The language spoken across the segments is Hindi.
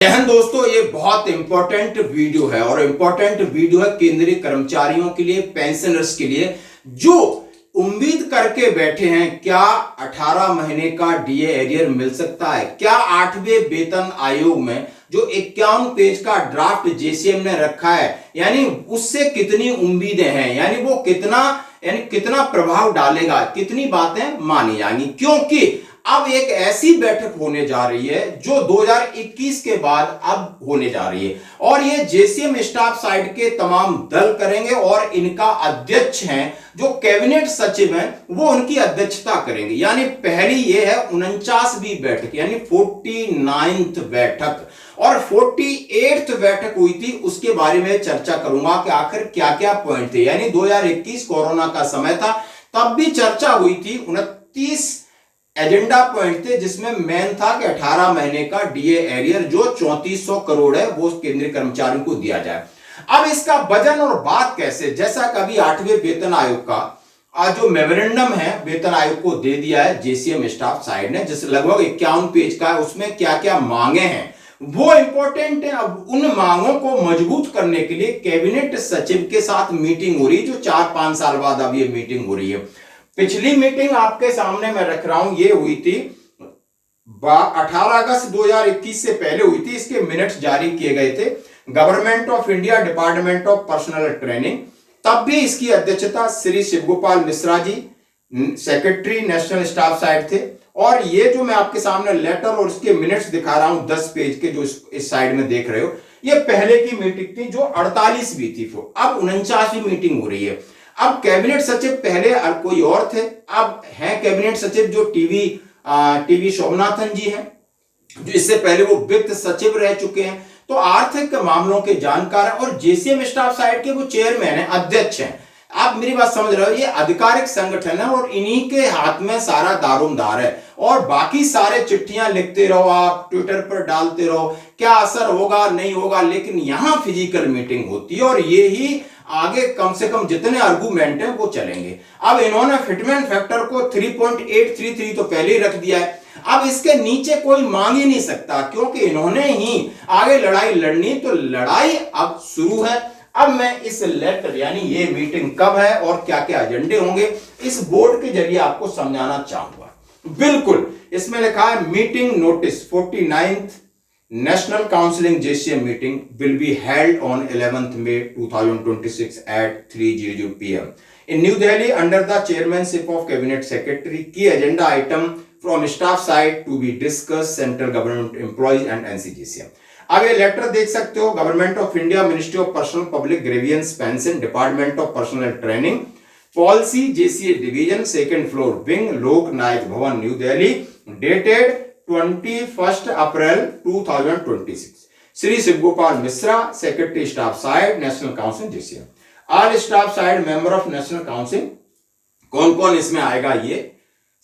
एहन दोस्तों, ये बहुत इंपॉर्टेंट वीडियो है और इंपॉर्टेंट वीडियो है केंद्रीय कर्मचारियों के लिए, पेंशनर्स के लिए जो उम्मीद करके बैठे हैं क्या 18 महीने का डीए एरियर मिल सकता है। क्या 8वें वेतन आयोग में जो 51 पेज का ड्राफ्ट जेसीएम ने रखा है, यानी उससे कितनी उम्मीदें हैं, यानी वो कितना प्रभाव डालेगा, कितनी बातें मानी जाएंगी। क्योंकि अब एक ऐसी बैठक होने जा रही है जो 2021 के बाद अब होने जा रही है और ये जेसीएम स्टाफ साइड के तमाम दल करेंगे और इनका अध्यक्ष हैं जो कैबिनेट सचिव हैं वो उनकी अध्यक्षता करेंगे। यानी पहली ये है 49वीं बैठक, यानी 49th बैठक, और 48th बैठक हुई थी उसके बारे में चर्चा करूंगा कि आखिर क्या क्या पॉइंट थे। यानी 2021 कोरोना का समय था, तब भी चर्चा हुई थी। 29 एजेंडा पॉइंट थे जिसमें मेन था कि 18 महीने का डीए एरियर जो 3400 करोड़ है वो केंद्रीय कर्मचारियों को दिया जाए। अब इसका वजन और बात कैसे, जैसा कभी 8वें वेतन आयोग का जो मेमोरेंडम है वेतन आयोग को दे दिया है जेसीएम स्टाफ साइड ने, जिस लगभग 51 पेज का है, उसमें क्या क्या मांगे हैं वो इंपॉर्टेंट है। अब उन मांगों को मजबूत करने के लिए कैबिनेट सचिव के साथ मीटिंग हो रही है, जो 4-5 साल बाद अब ये मीटिंग हो रही है। पिछली मीटिंग आपके सामने मैं रख रहा हूं, ये हुई थी 18 अगस्त 2021 से पहले हुई थी। इसके मिनट्स जारी किए गए थे government of India department of personnel training. तब भी इसकी अध्यक्षता Shri Shivgopal Mishra ji, secretary national staff side थे। और ये जो मैं आपके सामने लेटर और इसके मिनट्स दिखा रहा हूं 10 पेज के, जो इस साइड में देख रहे हो, ये पहले की मीटिंग थी जो 48वीं थी। अब 49वीं मीटिंग हो रही है। अब कैबिनेट सचिव पहले कोई और थे, अब हैं कैबिनेट सचिव जो टीवी सोमनाथन जी हैं, जो इससे पहले वो वित्त सचिव रह चुके हैं, तो आर्थिक मामलों के जानकार हैं और जेसीएम स्टाफ साइड के वो चेयरमैन हैं, अध्यक्ष हैं। आप मेरी बात समझ रहे हो, ये आधिकारिक संगठन है और इन्हीं के हाथ में सारा दारोमदार है। और बाकी सारे चिट्ठियां लिखते रहो, आप ट्विटर पर डालते रहो, क्या असर होगा नहीं होगा, लेकिन यहां फिजिकल मीटिंग होती है और ये ही आगे कम से कम जितने आर्गूमेंट हैं वो चलेंगे। अब इन्होंने फिटमेंट फैक्टर को 3.833 तो पहले ही रख दिया है। अब इसके नीचे कोई मांग ही नहीं सकता, क्योंकि इन्होंने ही आगे लड़ाई लड़नी, तो लड़ाई अब शुरू है। अब मैं इस लेटर, यानी ये मीटिंग कब है और क्या क्या एजेंडे होंगे, इस बोर्ड के जरिए आपको समझाना चाहूंगा। बिल्कुल इसमें लिखा है meeting notice 49th National Counseling JCM meeting will be held on 11th May 2026 at 3:00 PM in New Delhi under the chairmanship of Cabinet Secretary. Key agenda item from staff side to be discussed, central government employees and NCGCM. अब ये लेटर देख सकते हो, government of India, ministry of personnel public grievances pension, department of personnel training, policy JCA division, 2nd floor wing, Lok Nayak Bhavan, New Delhi, dated 21 April 2026। Shri Shivgopal Mishra, secretary staff side, national council JCM. All staff side member of national council. कौन कौन इसमें आएगा ये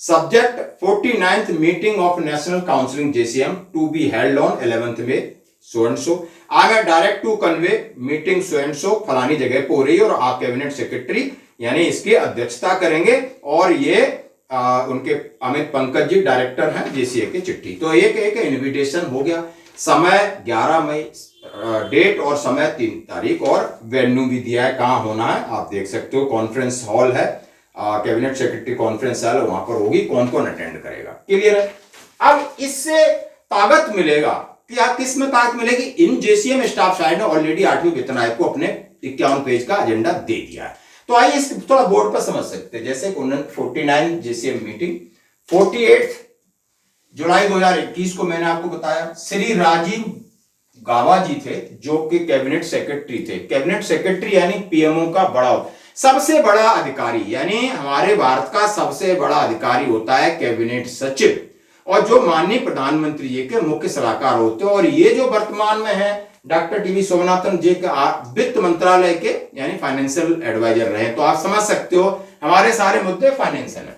subject, 49th meeting of national counselling JCM to be held on 11th May so and so. आगे direct to convey meeting so and so फलानी जगह पे हो रही है और आप कैबिनेट सेक्रेटरी यानी इसकी अध्यक्षता करेंगे और ये उनके अमित पंकज जी डायरेक्टर हैं जेसीए के चिट्ठी। तो एक इनविटेशन हो गया। समय 11 मई, डेट और समय 3 तारीख और वेन्यू भी दिया है, कहां होना है आप देख सकते हो। कॉन्फ्रेंस हॉल है, कैबिनेट सेक्रेटरी कॉन्फ्रेंस हॉल, वहां पर होगी। कौन कौन अटेंड करेगा, क्लियर है। अब इससे ताकत मिलेगा, क्या किस में ताकत मिलेगी, इन जेसीएम स्टाफ साइड ने ऑलरेडी 8वें वेतन आयोग को अपने 51 पेज का एजेंडा दे दिया है। तो आइए इसको थोड़ा बोर्ड पर समझ सकते हैं। जैसे 49 जेसीएम मीटिंग 48 जुलाई 2021 को मैंने आपको बताया, श्री राजीव गाबा जी थे जो कि कैबिनेट सेक्रेटरी थे। कैबिनेट सेक्रेटरी यानी पीएमओ का सबसे बड़ा अधिकारी, यानी हमारे भारत का सबसे बड़ा अधिकारी होता है कैबिनेट सचिव, और जो माननीय प्रधानमंत्री जी के मुख्य सलाहकार होते हैं। और ये जो वर्तमान में है डॉक्टर टीवी सोमनाथन जी के वित्त मंत्रालय के यानी फाइनेंशियल एडवाइजर रहे। तो आप समझ सकते हो हमारे सारे मुद्दे फाइनेंशियल है।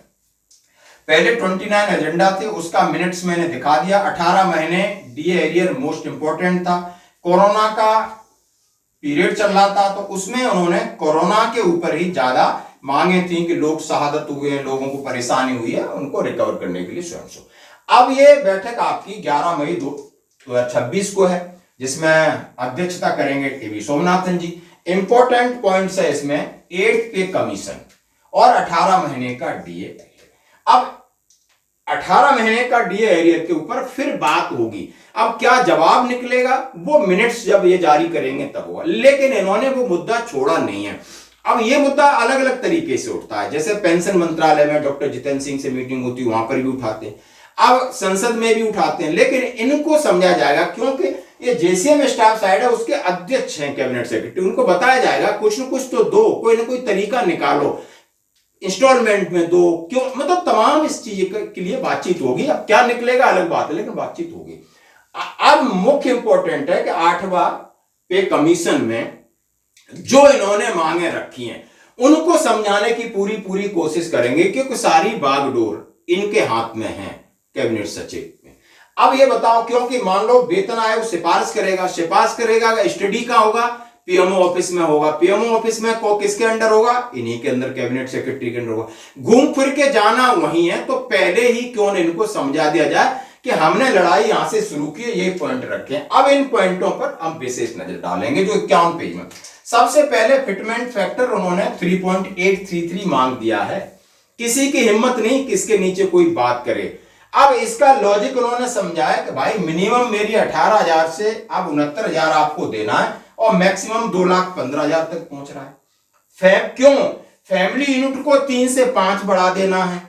पहले 29 एजेंडा थे, उसका मिनट्स मैंने दिखा दिया। 18 महीने डीए एरियर मोस्ट इंपोर्टेंट था। कोरोना का पीरियड चल रहा था तो उसमें उन्होंने कोरोना के ऊपर ही ज्यादा मांगे थी कि लोग शहादत हुए हैं, लोगों को परेशानी हुई है, उनको रिकवर करने के लिए स्वयं। अब ये बैठक आपकी 11 मई 2026 को है, जिसमें अध्यक्षता करेंगे टीवी सोमनाथन जी। इंपॉर्टेंट पॉइंट्स है इसमें 8th पे कमीशन और 18 महीने का डीए। अब 18 महीने का डीए एरियर के ऊपर फिर बात होगी। अब क्या जवाब निकलेगा वो मिनट्स जब ये जारी करेंगे तब होगा, लेकिन इन्होंने वो मुद्दा छोड़ा नहीं है। अब ये मुद्दा अलग अलग तरीके से उठता है, जैसे पेंशन मंत्रालय में डॉक्टर जितेंद्र सिंह से मीटिंग होती है, वहां पर भी उठाते हैं, अब संसद में भी उठाते हैं, लेकिन इनको समझा जाएगा क्योंकि ये जेसीएम स्टाफ साइड है, उसके अध्यक्ष हैं कैबिनेट सेक्रेटरी, उनको बताया जाएगा कुछ न कुछ तो दो, कोई ना कोई तरीका निकालो, इंस्टॉलमेंट में दो, क्यों, मतलब तमाम इस चीज के लिए बातचीत होगी। अब क्या निकलेगा अलग बात है, लेकिन बातचीत होगी। अब मुख्य इंपॉर्टेंट है कि 8वां पे कमीशन में जो इन्होंने मांगे रखी हैं उनको समझाने की पूरी कोशिश करेंगे, क्योंकि सारी बागडोर इनके हाथ में है कैबिनेट सचिव में। अब ये बताओ, क्योंकि मान लो वेतन आयोग सिफारिश करेगा, स्टडी का होगा, पीएमओ ऑफिस में होगा, पीएमओ ऑफिस में किसके अंडर होगा, इन्हीं के अंदर, कैबिनेट सेक्रेटरी के अंडर होगा। घूम फिर के जाना वही है, तो पहले ही क्यों इनको समझा दिया जाए कि हमने लड़ाई यहां से शुरू की, ये पॉइंट रखे। अब इन पॉइंटों पर हम विशेष नजर डालेंगे जो 51 पेज में। सबसे पहले फिटमेंट फैक्टर उन्होंने 3.833 मांग दिया है। किसी की हिम्मत नहीं किसके नीचे कोई बात करे। अब इसका लॉजिक उन्होंने समझाया कि भाई मिनिमम मेरी 18,000 से अब 69,000 आपको देना है और मैक्सिमम 2,15,000 तक पहुंच रहा है। क्यों? फैमिली यूनिट को 3 से 5 बढ़ा देना है,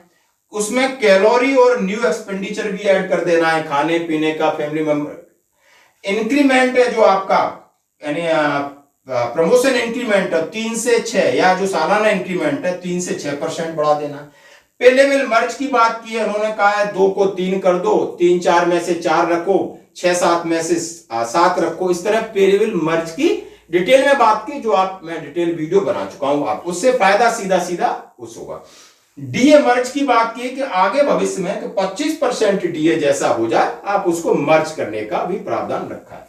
उसमें कैलोरी और न्यू एक्सपेंडिचर भी ऐड कर देना है, खाने पीने का, फैमिली मेंबर इंक्रीमेंट है जो आपका, यानी प्रमोशन इंक्रीमेंट 3 से 6 या जो सालाना इंक्रीमेंट है 3 से 6% बढ़ा देना। पे लेवल मर्ज की बात की है, उन्होंने कहा है 2 को 3 कर दो, 3-4 में से 4 रखो, 6-7 में से 7 रखो। इस तरह पे लेवल मर्ज की डिटेल में बात की, जो मैं डिटेल वीडियो बना चुका हूं, आप उससे फायदा सीधा उस होगा। डीए मर्ज की बात की कि आगे भविष्य में 25% डीए जैसा हो जाए, आप उसको मर्ज करने का भी प्रावधान रखा है।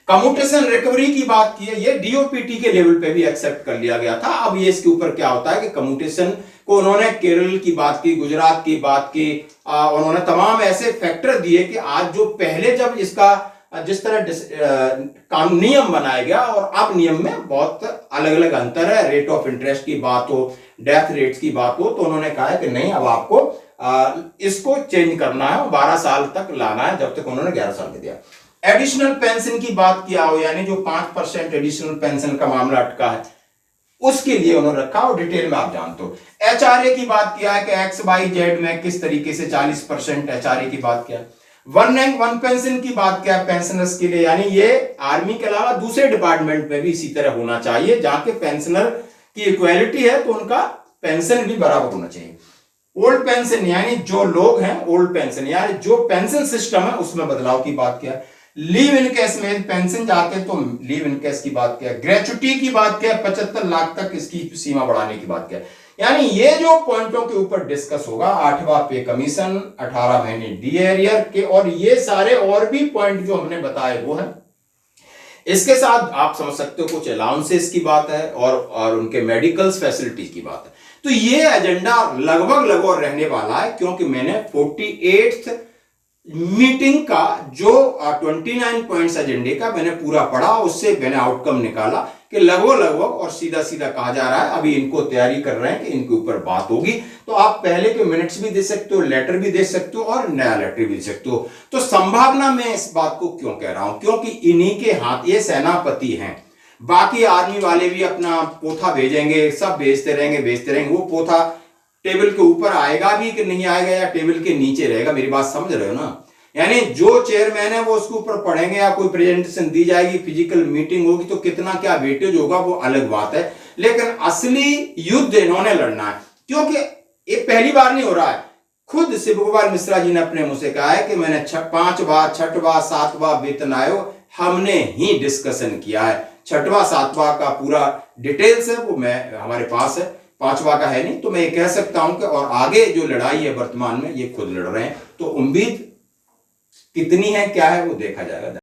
कम्यूटेशन रिकवरी की बात की है, ये डीओपीटी के लेवल पे भी एक्सेप्ट कर लिया गया था। अब ये इसके ऊपर क्या होता है कि कम्यूटेशन को उन्होंने केरल की बात की, गुजरात की बात की, उन्होंने तमाम ऐसे फैक्टर दिए कि आज जो पहले जब इसका जिस तरह नियम बनाया गया और अब नियम में बहुत अलग अलग अंतर है, रेट ऑफ इंटरेस्ट की बात हो, डेथ रेट्स की बात हो, तो उन्होंने कहा है कि नहीं, अब आपको इसको चेंज करना है, 12 साल तक लाना है, जब तक उन्होंने 11 साल दे दिया। एडिशनल पेंशन की बात किया हो, यानी जो 5% एडिशनल पेंशन का मामला अटका है, उसके लिए उन्होंने रखा और डिटेल में आप जानते हो। एचआरए की बात किया है कि XYZ में किस तरीके से 40% एचआरए की बात किया। वन रैंक वन पेंशन की बात किया पेंशनर्स के लिए, यानी ये आर्मी के अलावा दूसरे डिपार्टमेंट में भी इसी तरह होना चाहिए, जहां के पेंशनर की इक्वालिटी है तो उनका पेंशन भी बराबर होना चाहिए। ओल्ड पेंशन, यानी जो लोग हैं ओल्ड पेंशन, यानी जो पेंशन सिस्टम है उसमें बदलाव की बात किया। लीव इनकेस में पेंशन जाके तो लीव इनकेस की बात किया। ग्रेचुटी की बात किया, 75 लाख तक इसकी सीमा बढ़ाने की बात किया। यानी ये जो पॉइंटों के ऊपर डिस्कस होगा, 8वां पे कमीशन, 18 महीने डीए एरियर के, और ये सारे और भी पॉइंट जो हमने बताए वो है। इसके साथ आप समझ सकते हो कुछ अलाउंसेस की बात है और उनके मेडिकल फैसिलिटीज की बात है। तो ये एजेंडा लगभग रहने वाला है, क्योंकि मैंने 48th मीटिंग का जो 29 पॉइंट्स एजेंडे का मैंने पूरा पढ़ा, उससे मैंने आउटकम निकाला कि लगभग और सीधा कहा जा रहा है। अभी इनको तैयारी कर रहे हैं कि इनके ऊपर बात होगी, तो आप पहले के मिनट्स भी दे सकते हो, लेटर भी दे सकते हो और नया लेटर भी दे सकते हो। तो संभावना मैं इस बात को क्यों कह रहा हूं, क्योंकि इन्हीं के हाथ, ये सेनापति हैं। बाकी आर्मी वाले भी अपना पोथा भेजेंगे, सब भेजते रहेंगे। वो पोथा टेबल के ऊपर आएगा भी कि नहीं आएगा, या टेबल के नीचे रहेगा, मेरी बात समझ रहे हो ना। यानी जो चेयरमैन है वो उसके ऊपर पढ़ेंगे, या कोई प्रेजेंटेशन दी जाएगी, फिजिकल मीटिंग होगी, तो कितना क्या वेटेज होगा वो अलग बात है। लेकिन असली युद्ध इन्होंने लड़ना है, क्योंकि ये पहली बार नहीं हो रहा है। खुद शिव गोपाल मिश्रा जी ने अपने मुंह से कहा है कि मैंने 5वां, 6वां, 7वां वेतन आयोग हमने ही डिस्कशन किया है। 6वां, 7वां का पूरा डिटेल्स है वो हमारे पास है, 5वां का है नहीं। तो मैं ये कह सकता हूं कि और आगे जो लड़ाई है वर्तमान में, ये खुद लड़ रहे हैं। तो उम्मीद कितनी है, क्या है, वो देखा जाएगा।